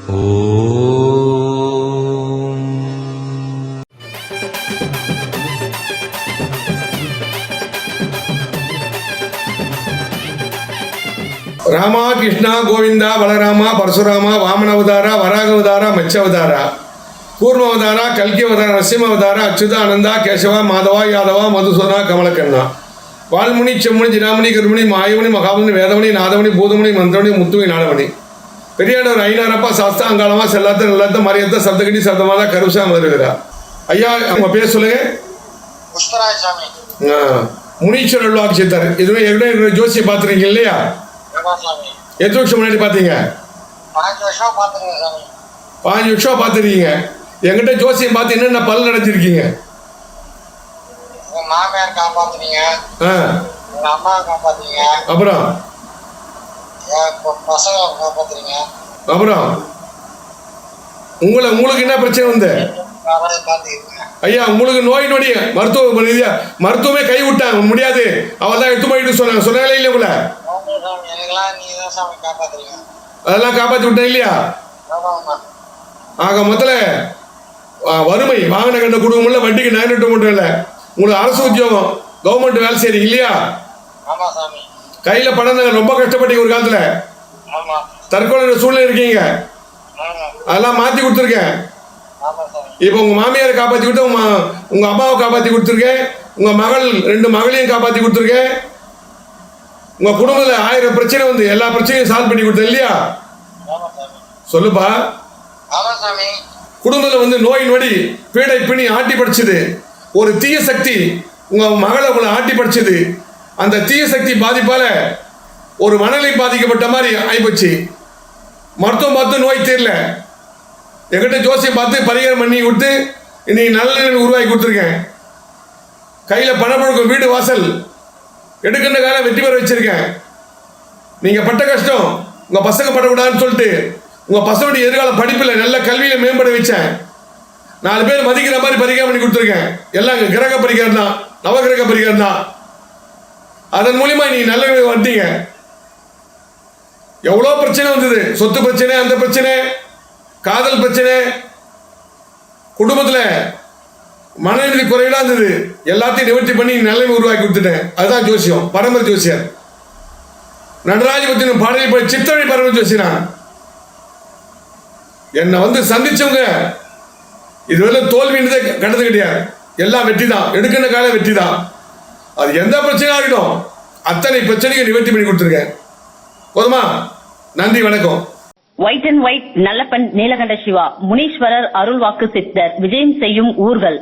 ராமா கிருஷ்ணா கோவிந்தா பலராமா பரசுராமா வாமனவதாரா வராகவதாரா மச்சவதாரா கூர்மவதாரா கல்கியவதாரா நரசிம்மவதாரா அச்சுதா ஆனந்தா கேசவா மாதவா யாதவா மதுசூதனா கமலக்கண்ணா வால்முனி செம்முனி ஜினாமணி கருமணி மாயமணி மகாமணி வேதமணி நாதமணி பூதமணி மந்திரமணி முத்துமணி நாடமணி பெரியாடவர் ஐநாரப்பா சாஸ்தா அங்காளமா செல்லாத்த நல்லாத்த மரியத்த சப்தகடி சப்தமாதா கருசா மதுரா. ஐயா உங்க பேர் சொல்லுங்க. முனீஸ்வரர் அருள்வாக்கு சித்தர். இதுவே ஏற்கனவே ஜோசியை பார்த்துருக்கீங்க இல்லையா? எத்தனை வருஷம் முன்னாடி பார்த்தீங்க? 5 வருஷம் பார்த்துருக்கீங்க. 5 வருஷம் பார்த்துருக்கீங்க. என்கிட்ட ஜோசியம் பார்த்து என்னென்ன பலன் நடத்திருக்கீங்க? மாமியார் காப்பாத்துறீங்க, அம்மா காப்பாத்துறீங்க, அப்புறம் பசங்க காப்பாத்துறீங்க, அப்புறம் உங்களுக்கு என்ன பிரச்சனை வந்து? ஐயா உங்களுக்கு நோய் நொடி மருத்துவமே கை விட்டான் முடியாது அவள் தான் எடுத்து போயிட்டு சொன்னாங்களே இல்லையா உங்களை? அதெல்லாம் காப்பாற்றி விட்டேன் இல்லையா? ஆக முதல்ல வறுமை வாங்கின கண்ட குடும்பம் இல்லை, வட்டிக்கு நகரிட்டு மட்டும் இல்லை, உங்களுக்கு அரசு உத்தியோகம் கவர்மெண்ட் வேலை செய்றீங்க இல்லையா? கையில பணம் ரொம்ப கஷ்டப்பட்டீங்க ஒரு காலத்துல, தற்கொலை சூழ்நிலை இருக்கீங்க, அதெல்லாம் மாத்தி கொடுத்துருக்கேன். இப்போ உங்க மாமியாரை காப்பாத்தி விட்டு உங்க அம்மாவை காப்பாத்தி கொடுத்துருக்கேன், உங்க மகள் 2 மகளையும் காப்பாத்தி கொடுத்துருக்கேன். உங்க குடும்பத்துல 1000 பிரச்சனை வந்து எல்லா பிரச்சனையும் சால்வ் பண்ணி கொடுத்தேன் இல்லையா? சொல்லுப்பா. குடும்பத்துல வந்து நோய் நொடி பீடை பிணி ஆட்டி படிச்சது, ஒரு தீய சக்தி உங்க மகளை உங்களை ஆட்டி படிச்சது, அந்த தீய சக்தி பாதிப்பால ஒரு மனநிலை பாதிக்கப்பட்ட மாதிரி ஆயிப்போச்சு. மருத்துவம் பார்த்து நோய் தீரல, என்கிட்ட ஜோசியம் பார்த்து பரிகாரம் பண்ணி கொடுத்து இன்னைக்கு நல்ல நிலை உருவாக்கி கொடுத்துருக்கேன். கையில் பணப்பழக்கம் வீடு வாசல் எடுக்கின்ற காலம் வெற்றி பெற வச்சிருக்கேன். நீங்கள் பட்ட கஷ்டம் உங்கள் பசங்க படக்கூடாதுன்னு சொல்லிட்டு உங்கள் பசங்களுடைய எதிர்கால படிப்பில் நல்ல கல்வியில் மேம்பட வச்சேன். 4 பேர் மதிக்கிற மாதிரி பரிகாரம் பண்ணி கொடுத்துருக்கேன். எல்லாம் கிரக பரிகாரம் தான், நவகிரக பரிகாரம் தான். அதன் மூலியமா நீங்க நல்ல வந்துட்டீங்க. எவ்வளோ பிரச்சனை வந்தது, சொத்து பிரச்சனை, அந்த பிரச்சனை, காதல் பிரச்சனை, குடும்பத்தில் மனநிலை குறையெல்லாம் இருந்தது, எல்லாத்தையும் நிவர்த்தி பண்ணி நிலைமை உருவாக்கி கொடுத்துட்டேன். அதுதான் ஜோசியம், பரம ஜோசியர். நடராஜபத்தின பாடலை சித்தவழி பரம ஜோசியனா என்னை வந்து சந்திச்சவங்க இதுவரை தோல்வின்றதே கண்டது கிடையாது. எல்லாம் வெற்றி தான், எடுக்கின்ற காலம் வெற்றி தான். அது எந்த பிரச்சனையா இருக்கட்டும் அத்தனை பிரச்சனைக்கு நிவர்த்தி பண்ணி கொடுத்துருக்கேன். போதுமா? நன்றி, வணக்கம். White and white Nallappan Neelakanta Siva Muneeswarar அருள்வாக்கு சித்தர் விஜயம் செய்யும் ஊர்கள்.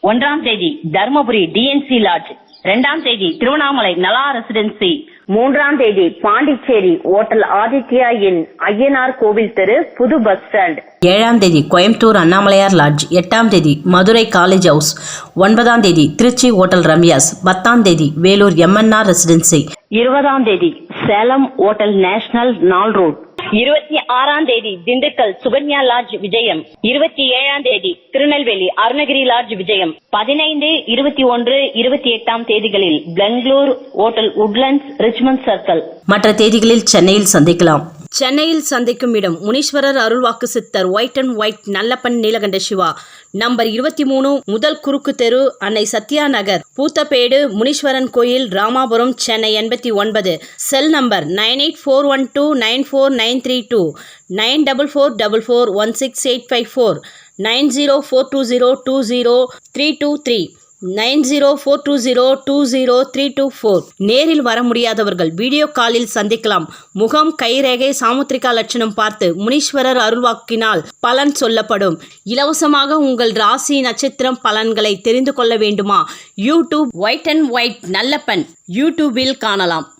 1ஆம் தேதி தர்மபுரி டிஎன்சி லாட்ஜ், 2ஆம் தேதி திருவண்ணாமலை நலா ரெசிடென்சி, 3ஆம் தேதி பாண்டிச்சேரி ஓட்டல் ஆதித்யா இன் ஐயனார் கோவில் தெரு புது பஸ் ஸ்டாண்ட், 7ஆம் தேதி கோயம்புத்தூர் அண்ணாமலையார் லாட்ஜ், 8ஆம் தேதி மதுரை காலேஜ் ஹவுஸ், 9ஆம் தேதி திருச்சி ஓட்டல் ரம்யாஸ், 10ஆம் தேதி வேலூர் எம்என்ஆர் ரெசிடென்சி, 20ஆம் தேதி சேலம் ஓட்டல் நேஷனல் நாள் ரோட், 26ஆம் தேதி திண்டுக்கல் சுகன்யா லாட்ஜ் விஜயம், 27ஆம் தேதி திருநெல்வேலி அருணகிரி லாட்ஜ் விஜயம், 15, 21, 28ஆம் தேதிகளில் Bangalore hotel Woodlands Richmond circle. மற்ற தேதிகளில் சென்னையில் சந்திக்கலாம். சென்னையில் சந்திக்கும் இடம் முனீஸ்வரர் அருள்வாக்கு சித்தர் white and white Nallappan Neelakanta Siva, number 23, முதல் குறுக்கு தெரு, அன்னை சத்யா நகர், பூத்தப்பேடு, முனீஸ்வரன் கோயில், ராமாபுரம், சென்னை 89. Cell number 9841294932, 9444416854, 9042020323, 9042020324. நேரில் வர முடியாதவர்கள் வீடியோ காலில் சந்திக்கலாம். முகம், கைரேகை, சாமுத்திரிகா லட்சணம் பார்த்து முனீஸ்வரர் அருள்வாக்கினால் பலன் சொல்லப்படும். இலவசமாக உங்கள் ராசி நட்சத்திரம் பலன்களை தெரிந்து கொள்ள வேண்டுமா? YouTube white and white Nallappan யூடியூபில் காணலாம்.